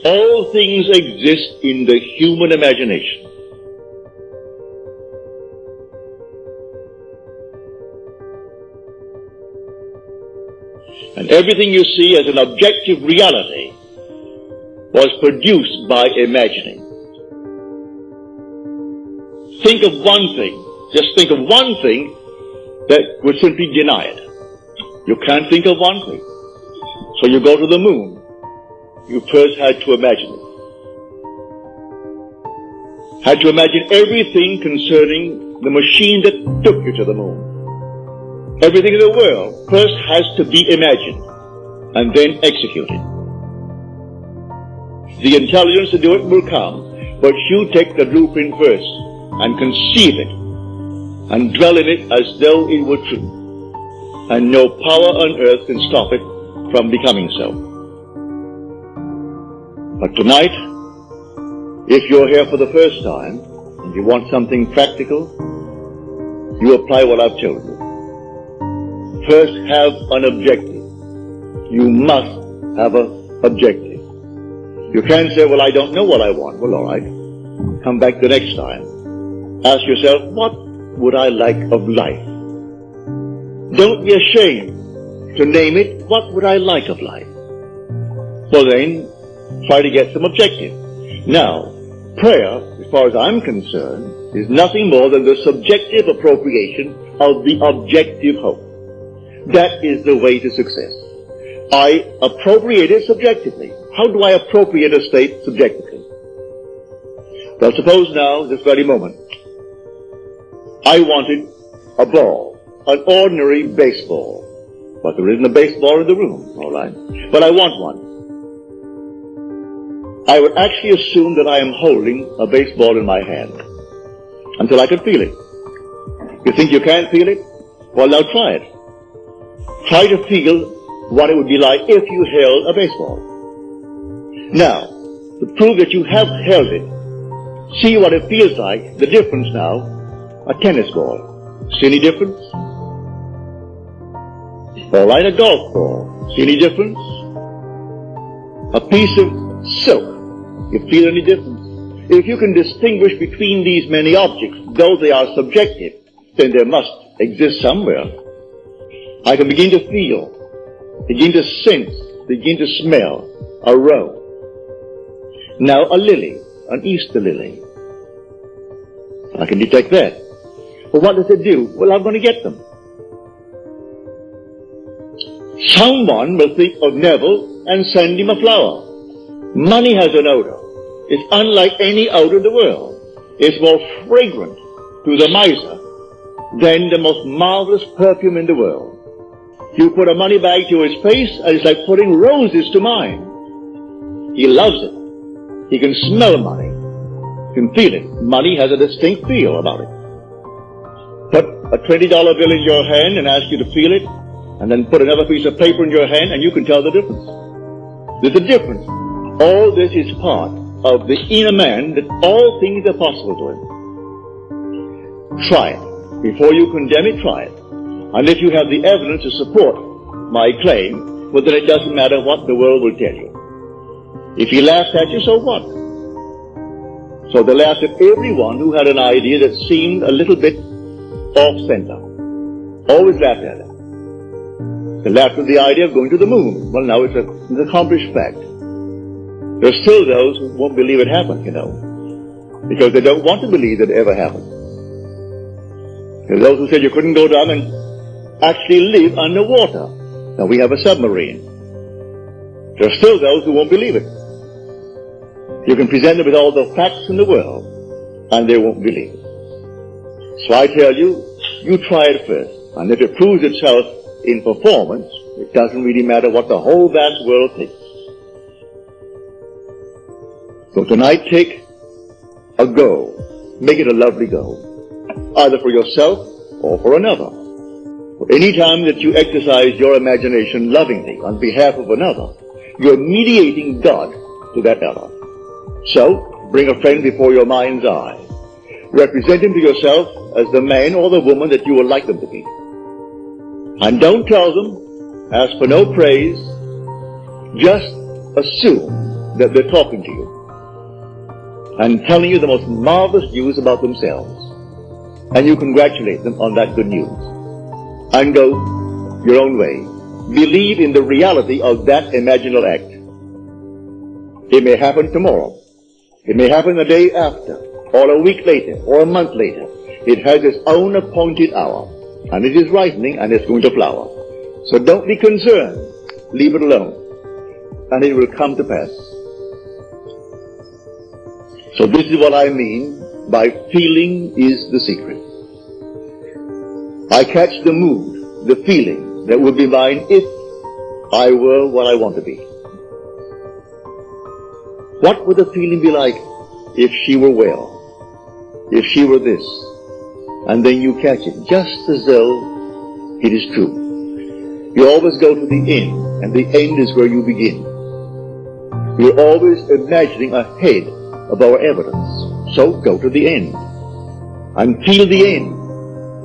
All things exist in the human imagination. And everything you see as an objective reality was produced by imagining. Think of one thing, just think of one thing that would simply deny it. You can't think of one thing. So you go to the moon. You first had to imagine it. Had to imagine everything concerning the machine that took you to the moon. Everything in the world first has to be imagined and then executed. The intelligence to do it will come, but you take the blueprint first and conceive it and dwell in it as though it were true. And no power on earth can stop it from becoming so. But tonight, if you're here for the first time and you want something practical, you apply what I've told you. First, have an objective. You must have an objective. You can't say, well, I don't know what I want. Well, all right. Come back the next time. Ask yourself, what would I like of life? Don't be ashamed to name it, what would I like of life? Well then, try to get some objective. Now, prayer, as far as I'm concerned, is nothing more than the subjective appropriation of the objective hope. That is the way to success. I appropriate it subjectively. How do I appropriate a state subjectively? Well, suppose now, this very moment, I wanted a ball, an ordinary baseball. But there isn't a baseball in the room, all right? But I want one. I would actually assume that I am holding a baseball in my hand until I can feel it. You think you can't feel it? Well, now try it. Try to feel what it would be like if you held a baseball. Now, to prove that you have held it, see what it feels like, the difference now, a tennis ball. See any difference? All right, a golf ball. See any difference? A piece of silk. You feel any difference? If you can distinguish between these many objects, though they are subjective, then there must exist somewhere. I can begin to feel, begin to sense, begin to smell a rose. Now a lily, an Easter lily. I can detect that. But what does it do? Well, I'm going to get them. Someone will think of Neville and send him a flower. Money has an odor. It's unlike any odor in the world. It's more fragrant to the miser than the most marvelous perfume in the world. You put a money bag to his face and it's like putting roses to mine. He loves it. He can smell money. He can feel it. Money has a distinct feel about it. Put a $20 bill in your hand and ask you to feel it, and then put another piece of paper in your hand and you can tell the difference. There's a difference. All this is part of the inner man, that all things are possible to him. Try it. Before you condemn it, try it. And if you have the evidence to support my claim, well then it doesn't matter what the world will tell you. If he laughs at you, so what? So they laughed at everyone who had an idea that seemed a little bit off-center. Always laughed at it. They laughed at the idea of going to the moon. Well, now it's an accomplished fact. There are still those who won't believe it happened, you know, because they don't want to believe it ever happened. There are those who said you couldn't go down and actually live underwater. Now we have a submarine. There are still those who won't believe it. You can present them with all the facts in the world, and they won't believe it. So I tell you, you try it first. And if it proves itself in performance, it doesn't really matter what the whole vast world thinks. So tonight, take a goal. Make it a lovely goal, either for yourself or for another. Any time that you exercise your imagination lovingly on behalf of another, you're mediating God to that other. So, bring a friend before your mind's eye. Represent him to yourself as the man or the woman that you would like them to be. And don't tell them, ask for no praise, just assume that they're talking to you and telling you the most marvelous news about themselves. And you congratulate them on that good news. And go your own way. Believe in the reality of that imaginal act. It may happen tomorrow. It may happen the day after, or a week later, or a month later. It has its own appointed hour. And it is ripening and it's going to flower. So don't be concerned. Leave it alone. And it will come to pass. So this is what I mean by feeling is the secret. I catch the mood, the feeling that would be mine if I were what I want to be. What would the feeling be like if she were well? If she were this? And then you catch it just as though it is true. You always go to the end, and the end is where you begin. We're always imagining ahead of our evidence. So go to the end and feel the end.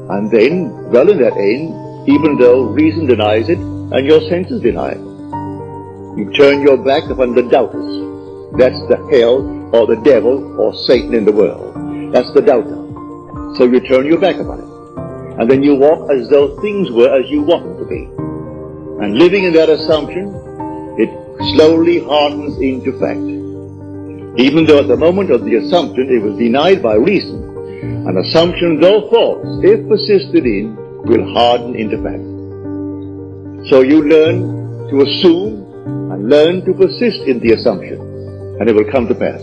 And then dwell in that end, even though reason denies it and your senses deny it. You turn your back upon the doubters. That's the hell or the devil or Satan in the world. That's the doubter. So you turn your back upon it. And then you walk as though things were as you want them to be. And living in that assumption, it slowly hardens into fact. Even though at the moment of the assumption it was denied by reason, an assumption, though false, if persisted in, will harden into fact. So you learn to assume and learn to persist in the assumption, and it will come to pass.